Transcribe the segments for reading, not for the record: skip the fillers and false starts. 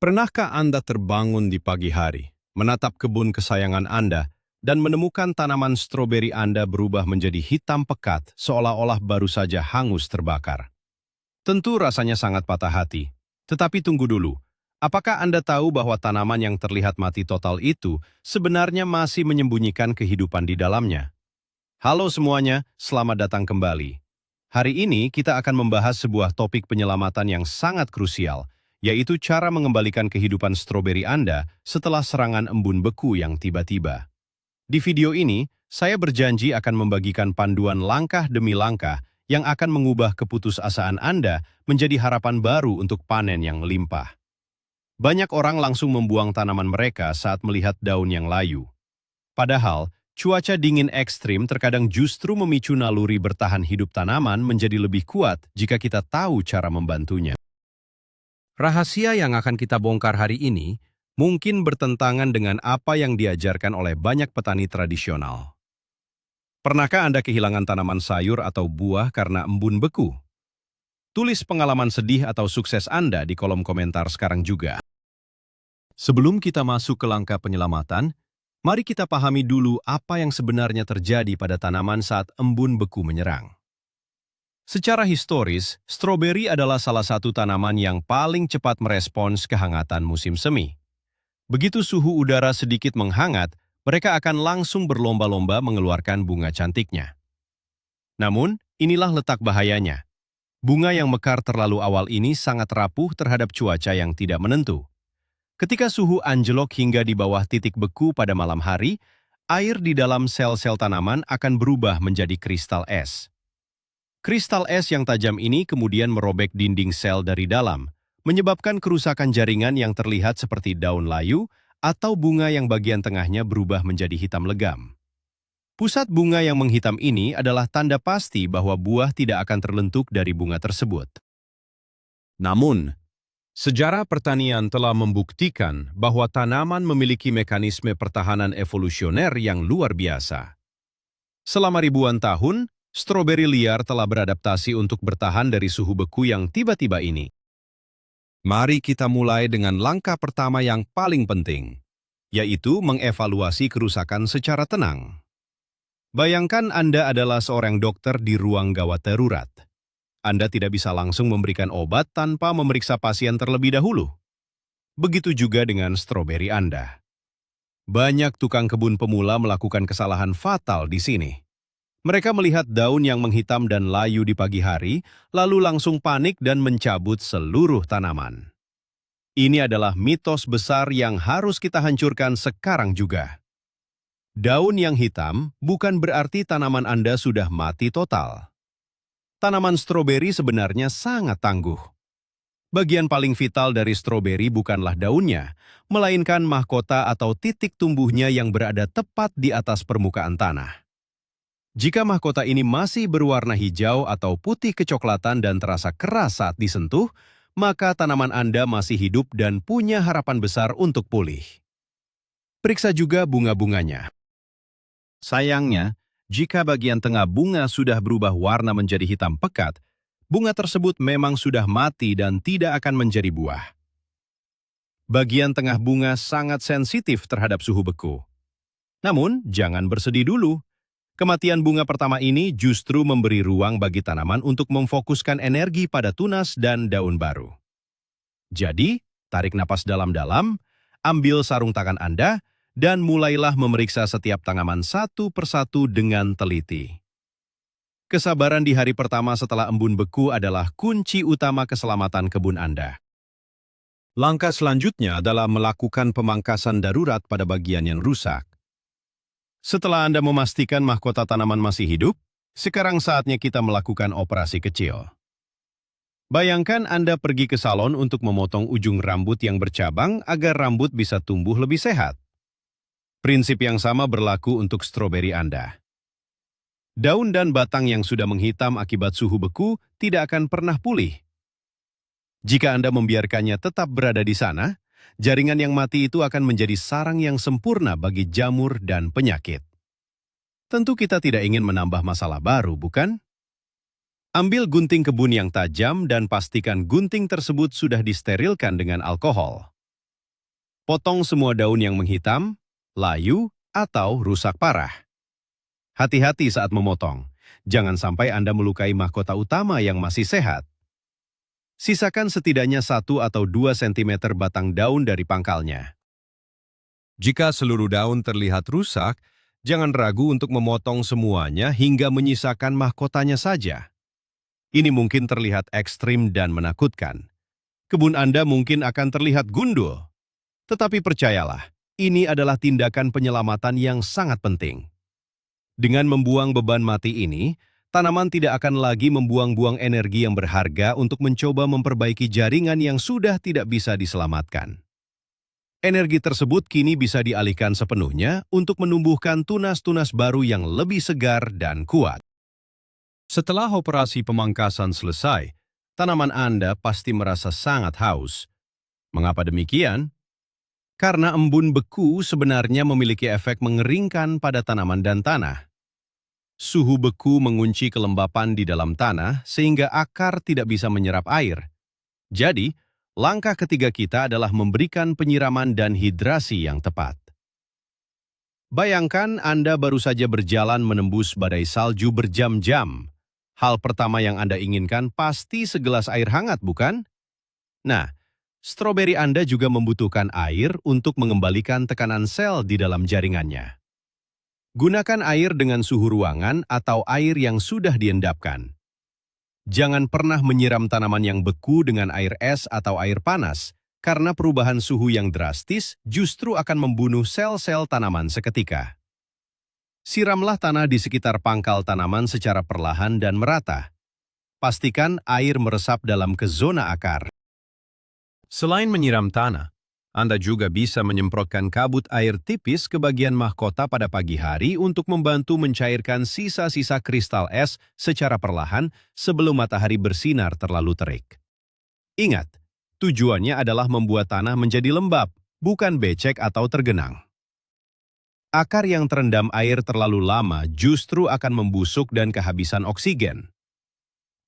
Pernahkah Anda terbangun di pagi hari, menatap kebun kesayangan Anda, dan menemukan tanaman stroberi Anda berubah menjadi hitam pekat seolah-olah baru saja hangus terbakar? Tentu rasanya sangat patah hati. Tetapi tunggu dulu, apakah Anda tahu bahwa tanaman yang terlihat mati total itu sebenarnya masih menyembunyikan kehidupan di dalamnya? Halo semuanya, selamat datang kembali. Hari ini kita akan membahas sebuah topik penyelamatan yang sangat krusial, yaitu cara mengembalikan kehidupan stroberi Anda setelah serangan embun beku yang tiba-tiba. Di video ini, saya berjanji akan membagikan panduan langkah demi langkah yang akan mengubah keputusasaan Anda menjadi harapan baru untuk panen yang melimpah. Banyak orang langsung membuang tanaman mereka saat melihat daun yang layu. Padahal, cuaca dingin ekstrim terkadang justru memicu naluri bertahan hidup tanaman menjadi lebih kuat jika kita tahu cara membantunya. Rahasia yang akan kita bongkar hari ini mungkin bertentangan dengan apa yang diajarkan oleh banyak petani tradisional. Pernahkah Anda kehilangan tanaman sayur atau buah karena embun beku? Tulis pengalaman sedih atau sukses Anda di kolom komentar sekarang juga. Sebelum kita masuk ke langkah penyelamatan, mari kita pahami dulu apa yang sebenarnya terjadi pada tanaman saat embun beku menyerang. Secara historis, stroberi adalah salah satu tanaman yang paling cepat merespons kehangatan musim semi. Begitu suhu udara sedikit menghangat, mereka akan langsung berlomba-lomba mengeluarkan bunga cantiknya. Namun, inilah letak bahayanya. Bunga yang mekar terlalu awal ini sangat rapuh terhadap cuaca yang tidak menentu. Ketika suhu anjlok hingga di bawah titik beku pada malam hari, air di dalam sel-sel tanaman akan berubah menjadi kristal es. Kristal es yang tajam ini kemudian merobek dinding sel dari dalam, menyebabkan kerusakan jaringan yang terlihat seperti daun layu atau bunga yang bagian tengahnya berubah menjadi hitam legam. Pusat bunga yang menghitam ini adalah tanda pasti bahwa buah tidak akan terlentuk dari bunga tersebut. Namun, sejarah pertanian telah membuktikan bahwa tanaman memiliki mekanisme pertahanan evolusioner yang luar biasa. Selama ribuan tahun, stroberi liar telah beradaptasi untuk bertahan dari suhu beku yang tiba-tiba ini. Mari kita mulai dengan langkah pertama yang paling penting, yaitu mengevaluasi kerusakan secara tenang. Bayangkan Anda adalah seorang dokter di ruang gawat darurat. Anda tidak bisa langsung memberikan obat tanpa memeriksa pasien terlebih dahulu. Begitu juga dengan stroberi Anda. Banyak tukang kebun pemula melakukan kesalahan fatal di sini. Mereka melihat daun yang menghitam dan layu di pagi hari, lalu langsung panik dan mencabut seluruh tanaman. Ini adalah mitos besar yang harus kita hancurkan sekarang juga. Daun yang hitam bukan berarti tanaman Anda sudah mati total. Tanaman stroberi sebenarnya sangat tangguh. Bagian paling vital dari stroberi bukanlah daunnya, melainkan mahkota atau titik tumbuhnya yang berada tepat di atas permukaan tanah. Jika mahkota ini masih berwarna hijau atau putih kecoklatan dan terasa keras saat disentuh, maka tanaman Anda masih hidup dan punya harapan besar untuk pulih. Periksa juga bunga-bunganya. Sayangnya, jika bagian tengah bunga sudah berubah warna menjadi hitam pekat, bunga tersebut memang sudah mati dan tidak akan menjadi buah. Bagian tengah bunga sangat sensitif terhadap suhu beku. Namun, jangan bersedih dulu. Kematian bunga pertama ini justru memberi ruang bagi tanaman untuk memfokuskan energi pada tunas dan daun baru. Jadi, tarik napas dalam-dalam, ambil sarung tangan Anda, dan mulailah memeriksa setiap tanaman satu persatu dengan teliti. Kesabaran di hari pertama setelah embun beku adalah kunci utama keselamatan kebun Anda. Langkah selanjutnya adalah melakukan pemangkasan darurat pada bagian yang rusak. Setelah Anda memastikan mahkota tanaman masih hidup, sekarang saatnya kita melakukan operasi kecil. Bayangkan Anda pergi ke salon untuk memotong ujung rambut yang bercabang agar rambut bisa tumbuh lebih sehat. Prinsip yang sama berlaku untuk stroberi Anda. Daun dan batang yang sudah menghitam akibat suhu beku tidak akan pernah pulih. Jika Anda membiarkannya tetap berada di sana, jaringan yang mati itu akan menjadi sarang yang sempurna bagi jamur dan penyakit. Tentu kita tidak ingin menambah masalah baru, bukan? Ambil gunting kebun yang tajam dan pastikan gunting tersebut sudah disterilkan dengan alkohol. Potong semua daun yang menghitam, layu, atau rusak parah. Hati-hati saat memotong. Jangan sampai Anda melukai mahkota utama yang masih sehat. Sisakan setidaknya 1 atau 2 sentimeter batang daun dari pangkalnya. Jika seluruh daun terlihat rusak, jangan ragu untuk memotong semuanya hingga menyisakan mahkotanya saja. Ini mungkin terlihat ekstrim dan menakutkan. Kebun Anda mungkin akan terlihat gundul. Tetapi percayalah, ini adalah tindakan penyelamatan yang sangat penting. Dengan membuang beban mati ini, tanaman tidak akan lagi membuang-buang energi yang berharga untuk mencoba memperbaiki jaringan yang sudah tidak bisa diselamatkan. Energi tersebut kini bisa dialihkan sepenuhnya untuk menumbuhkan tunas-tunas baru yang lebih segar dan kuat. Setelah operasi pemangkasan selesai, tanaman Anda pasti merasa sangat haus. Mengapa demikian? Karena embun beku sebenarnya memiliki efek mengeringkan pada tanaman dan tanah. Suhu beku mengunci kelembapan di dalam tanah sehingga akar tidak bisa menyerap air. Jadi, langkah ketiga kita adalah memberikan penyiraman dan hidrasi yang tepat. Bayangkan Anda baru saja berjalan menembus badai salju berjam-jam. Hal pertama yang Anda inginkan pasti segelas air hangat, bukan? Nah, stroberi Anda juga membutuhkan air untuk mengembalikan tekanan sel di dalam jaringannya. Gunakan air dengan suhu ruangan atau air yang sudah diendapkan. Jangan pernah menyiram tanaman yang beku dengan air es atau air panas, karena perubahan suhu yang drastis justru akan membunuh sel-sel tanaman seketika. Siramlah tanah di sekitar pangkal tanaman secara perlahan dan merata. Pastikan air meresap dalam ke zona akar. Selain menyiram tanah, Anda juga bisa menyemprotkan kabut air tipis ke bagian mahkota pada pagi hari untuk membantu mencairkan sisa-sisa kristal es secara perlahan sebelum matahari bersinar terlalu terik. Ingat, tujuannya adalah membuat tanah menjadi lembab, bukan becek atau tergenang. Akar yang terendam air terlalu lama justru akan membusuk dan kehabisan oksigen.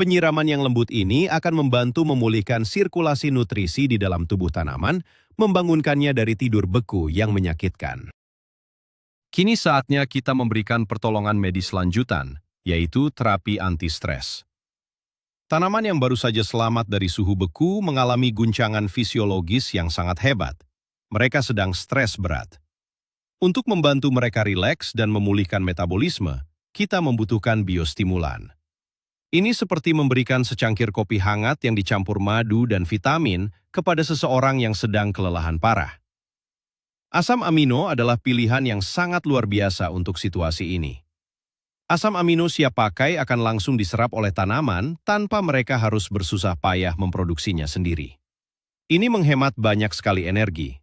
Penyiraman yang lembut ini akan membantu memulihkan sirkulasi nutrisi di dalam tubuh tanaman, membangunkannya dari tidur beku yang menyakitkan. Kini saatnya kita memberikan pertolongan medis lanjutan, yaitu terapi anti-stres. Tanaman yang baru saja selamat dari suhu beku mengalami guncangan fisiologis yang sangat hebat. Mereka sedang stres berat. Untuk membantu mereka rileks dan memulihkan metabolisme, kita membutuhkan biostimulan. Ini seperti memberikan secangkir kopi hangat yang dicampur madu dan vitamin kepada seseorang yang sedang kelelahan parah. Asam amino adalah pilihan yang sangat luar biasa untuk situasi ini. Asam amino siap pakai akan langsung diserap oleh tanaman tanpa mereka harus bersusah payah memproduksinya sendiri. Ini menghemat banyak sekali energi.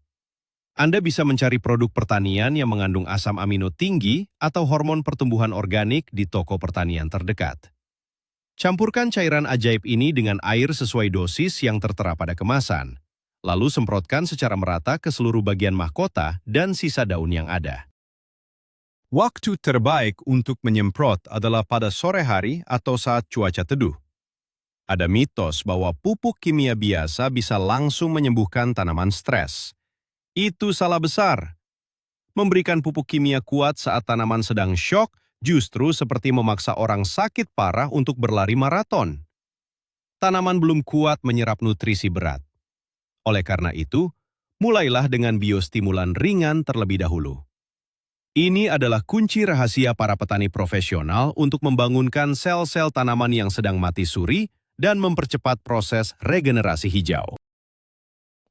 Anda bisa mencari produk pertanian yang mengandung asam amino tinggi atau hormon pertumbuhan organik di toko pertanian terdekat. Campurkan cairan ajaib ini dengan air sesuai dosis yang tertera pada kemasan, lalu semprotkan secara merata ke seluruh bagian mahkota dan sisa daun yang ada. Waktu terbaik untuk menyemprot adalah pada sore hari atau saat cuaca teduh. Ada mitos bahwa pupuk kimia biasa bisa langsung menyembuhkan tanaman stres. Itu salah besar. Memberikan pupuk kimia kuat saat tanaman sedang syok justru seperti memaksa orang sakit parah untuk berlari maraton. Tanaman belum kuat menyerap nutrisi berat. Oleh karena itu, mulailah dengan biostimulan ringan terlebih dahulu. Ini adalah kunci rahasia para petani profesional untuk membangunkan sel-sel tanaman yang sedang mati suri dan mempercepat proses regenerasi hijau.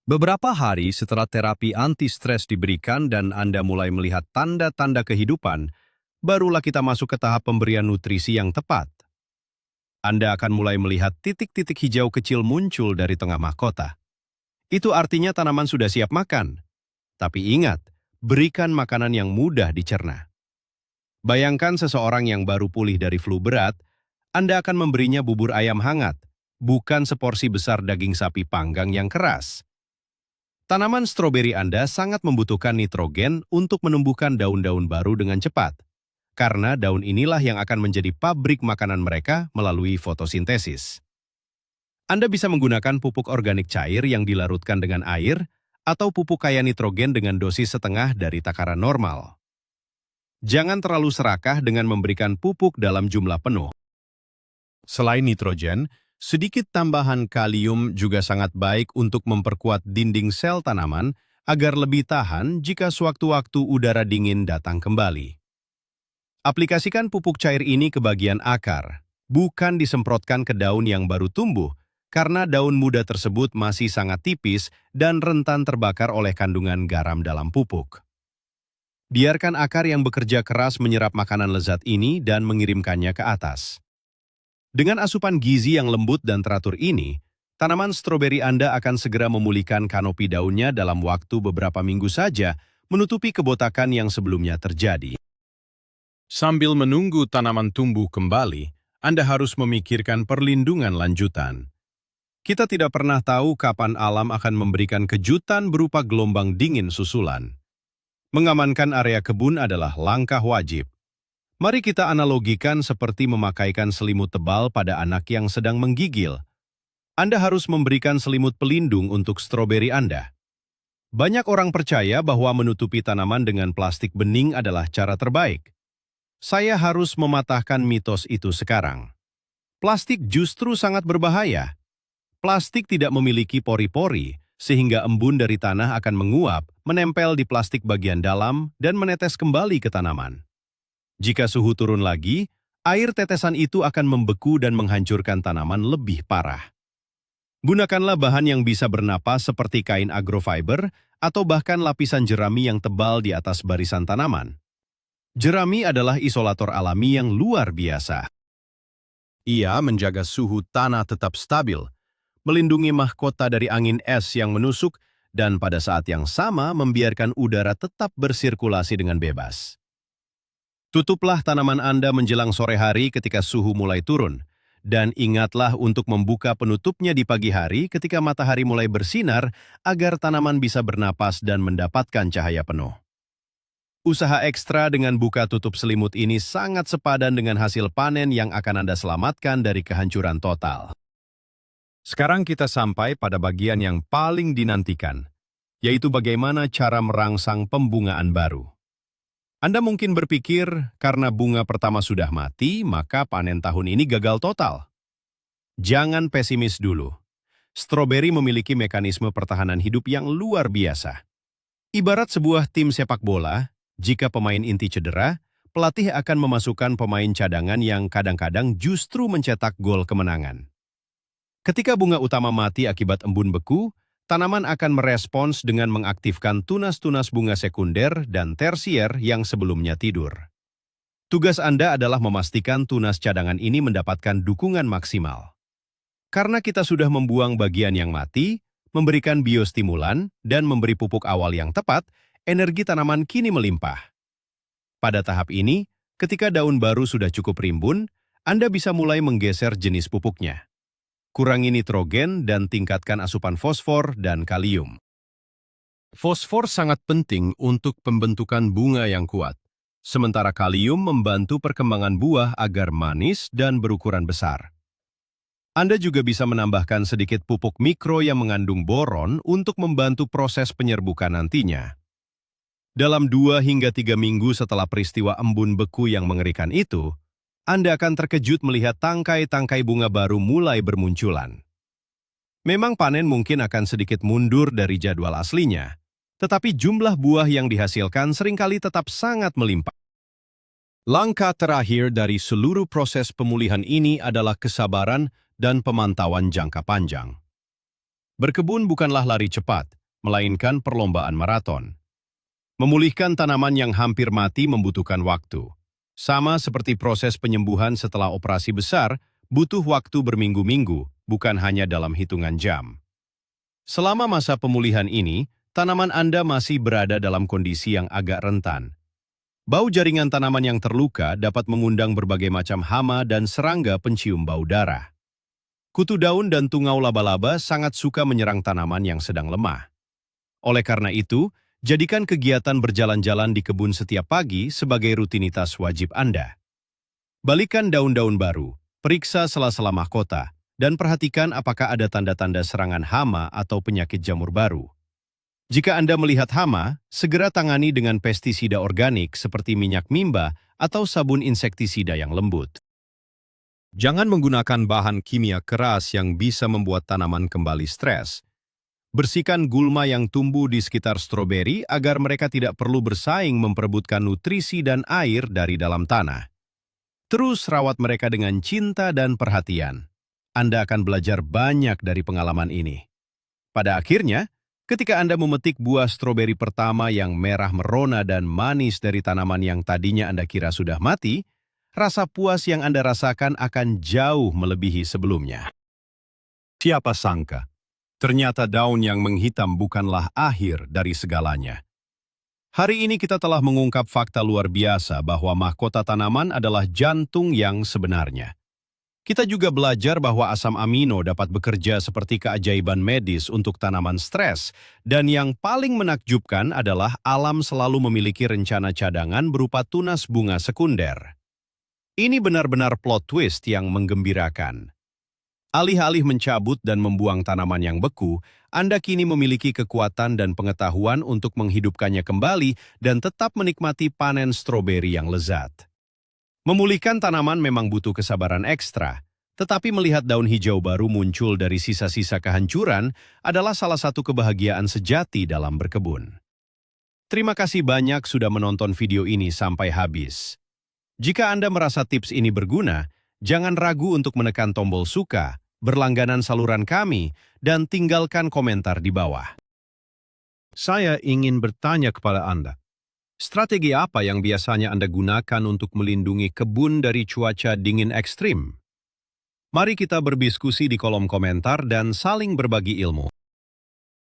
Beberapa hari setelah terapi anti-stres diberikan dan Anda mulai melihat tanda-tanda kehidupan, barulah kita masuk ke tahap pemberian nutrisi yang tepat. Anda akan mulai melihat titik-titik hijau kecil muncul dari tengah mahkota. Itu artinya tanaman sudah siap makan. Tapi ingat, berikan makanan yang mudah dicerna. Bayangkan seseorang yang baru pulih dari flu berat, Anda akan memberinya bubur ayam hangat, bukan seporsi besar daging sapi panggang yang keras. Tanaman stroberi Anda sangat membutuhkan nitrogen untuk menumbuhkan daun-daun baru dengan cepat. Karena daun inilah yang akan menjadi pabrik makanan mereka melalui fotosintesis. Anda bisa menggunakan pupuk organik cair yang dilarutkan dengan air atau pupuk kaya nitrogen dengan dosis setengah dari takaran normal. Jangan terlalu serakah dengan memberikan pupuk dalam jumlah penuh. Selain nitrogen, sedikit tambahan kalium juga sangat baik untuk memperkuat dinding sel tanaman agar lebih tahan jika sewaktu-waktu udara dingin datang kembali. Aplikasikan pupuk cair ini ke bagian akar, bukan disemprotkan ke daun yang baru tumbuh, karena daun muda tersebut masih sangat tipis dan rentan terbakar oleh kandungan garam dalam pupuk. Biarkan akar yang bekerja keras menyerap makanan lezat ini dan mengirimkannya ke atas. Dengan asupan gizi yang lembut dan teratur ini, tanaman stroberi Anda akan segera memulihkan kanopi daunnya dalam waktu beberapa minggu saja, menutupi kebotakan yang sebelumnya terjadi. Sambil menunggu tanaman tumbuh kembali, Anda harus memikirkan perlindungan lanjutan. Kita tidak pernah tahu kapan alam akan memberikan kejutan berupa gelombang dingin susulan. Mengamankan area kebun adalah langkah wajib. Mari kita analogikan seperti memakaikan selimut tebal pada anak yang sedang menggigil. Anda harus memberikan selimut pelindung untuk stroberi Anda. Banyak orang percaya bahwa menutupi tanaman dengan plastik bening adalah cara terbaik. Saya harus mematahkan mitos itu sekarang. Plastik justru sangat berbahaya. Plastik tidak memiliki pori-pori, sehingga embun dari tanah akan menguap, menempel di plastik bagian dalam, dan menetes kembali ke tanaman. Jika suhu turun lagi, air tetesan itu akan membeku dan menghancurkan tanaman lebih parah. Gunakanlah bahan yang bisa bernapas seperti kain agrofiber atau bahkan lapisan jerami yang tebal di atas barisan tanaman. Jerami adalah isolator alami yang luar biasa. Ia menjaga suhu tanah tetap stabil, melindungi mahkota dari angin es yang menusuk, dan pada saat yang sama membiarkan udara tetap bersirkulasi dengan bebas. Tutuplah tanaman Anda menjelang sore hari ketika suhu mulai turun, dan ingatlah untuk membuka penutupnya di pagi hari ketika matahari mulai bersinar agar tanaman bisa bernapas dan mendapatkan cahaya penuh. Usaha ekstra dengan buka tutup selimut ini sangat sepadan dengan hasil panen yang akan Anda selamatkan dari kehancuran total. Sekarang kita sampai pada bagian yang paling dinantikan, yaitu bagaimana cara merangsang pembungaan baru. Anda mungkin berpikir karena bunga pertama sudah mati, maka panen tahun ini gagal total. Jangan pesimis dulu. Stroberi memiliki mekanisme pertahanan hidup yang luar biasa. Ibarat sebuah tim sepak bola, jika pemain inti cedera, pelatih akan memasukkan pemain cadangan yang kadang-kadang justru mencetak gol kemenangan. Ketika bunga utama mati akibat embun beku, tanaman akan merespons dengan mengaktifkan tunas-tunas bunga sekunder dan tersier yang sebelumnya tidur. Tugas Anda adalah memastikan tunas cadangan ini mendapatkan dukungan maksimal. Karena kita sudah membuang bagian yang mati, memberikan biostimulan, dan memberi pupuk awal yang tepat, energi tanaman kini melimpah. Pada tahap ini, ketika daun baru sudah cukup rimbun, Anda bisa mulai menggeser jenis pupuknya. Kurangi nitrogen dan tingkatkan asupan fosfor dan kalium. Fosfor sangat penting untuk pembentukan bunga yang kuat, sementara kalium membantu perkembangan buah agar manis dan berukuran besar. Anda juga bisa menambahkan sedikit pupuk mikro yang mengandung boron untuk membantu proses penyerbukan nantinya. Dalam 2 hingga 3 minggu setelah peristiwa embun beku yang mengerikan itu, Anda akan terkejut melihat tangkai-tangkai bunga baru mulai bermunculan. Memang panen mungkin akan sedikit mundur dari jadwal aslinya, tetapi jumlah buah yang dihasilkan seringkali tetap sangat melimpah. Langkah terakhir dari seluruh proses pemulihan ini adalah kesabaran dan pemantauan jangka panjang. Berkebun bukanlah lari cepat, melainkan perlombaan maraton. Memulihkan tanaman yang hampir mati membutuhkan waktu. Sama seperti proses penyembuhan setelah operasi besar, butuh waktu berminggu-minggu, bukan hanya dalam hitungan jam. Selama masa pemulihan ini, tanaman Anda masih berada dalam kondisi yang agak rentan. Bau jaringan tanaman yang terluka dapat mengundang berbagai macam hama dan serangga pencium bau darah. Kutu daun dan tungau laba-laba sangat suka menyerang tanaman yang sedang lemah. Oleh karena itu, jadikan kegiatan berjalan-jalan di kebun setiap pagi sebagai rutinitas wajib Anda. Balikan daun-daun baru, periksa sela-sela mahkota, dan perhatikan apakah ada tanda-tanda serangan hama atau penyakit jamur baru. Jika Anda melihat hama, segera tangani dengan pestisida organik seperti minyak mimba atau sabun insektisida yang lembut. Jangan menggunakan bahan kimia keras yang bisa membuat tanaman kembali stres. Bersihkan gulma yang tumbuh di sekitar stroberi agar mereka tidak perlu bersaing memperebutkan nutrisi dan air dari dalam tanah. Terus rawat mereka dengan cinta dan perhatian. Anda akan belajar banyak dari pengalaman ini. Pada akhirnya, ketika Anda memetik buah stroberi pertama yang merah merona dan manis dari tanaman yang tadinya Anda kira sudah mati, rasa puas yang Anda rasakan akan jauh melebihi sebelumnya. Siapa sangka, ternyata daun yang menghitam bukanlah akhir dari segalanya. Hari ini kita telah mengungkap fakta luar biasa bahwa mahkota tanaman adalah jantung yang sebenarnya. Kita juga belajar bahwa asam amino dapat bekerja seperti keajaiban medis untuk tanaman stres, dan yang paling menakjubkan adalah alam selalu memiliki rencana cadangan berupa tunas bunga sekunder. Ini benar-benar plot twist yang menggembirakan. Alih-alih mencabut dan membuang tanaman yang beku, Anda kini memiliki kekuatan dan pengetahuan untuk menghidupkannya kembali dan tetap menikmati panen stroberi yang lezat. Memulihkan tanaman memang butuh kesabaran ekstra, tetapi melihat daun hijau baru muncul dari sisa-sisa kehancuran adalah salah satu kebahagiaan sejati dalam berkebun. Terima kasih banyak sudah menonton video ini sampai habis. Jika Anda merasa tips ini berguna, jangan ragu untuk menekan tombol suka, berlangganan saluran kami, dan tinggalkan komentar di bawah. Saya ingin bertanya kepada Anda. Strategi apa yang biasanya Anda gunakan untuk melindungi kebun dari cuaca dingin ekstrim? Mari kita berdiskusi di kolom komentar dan saling berbagi ilmu.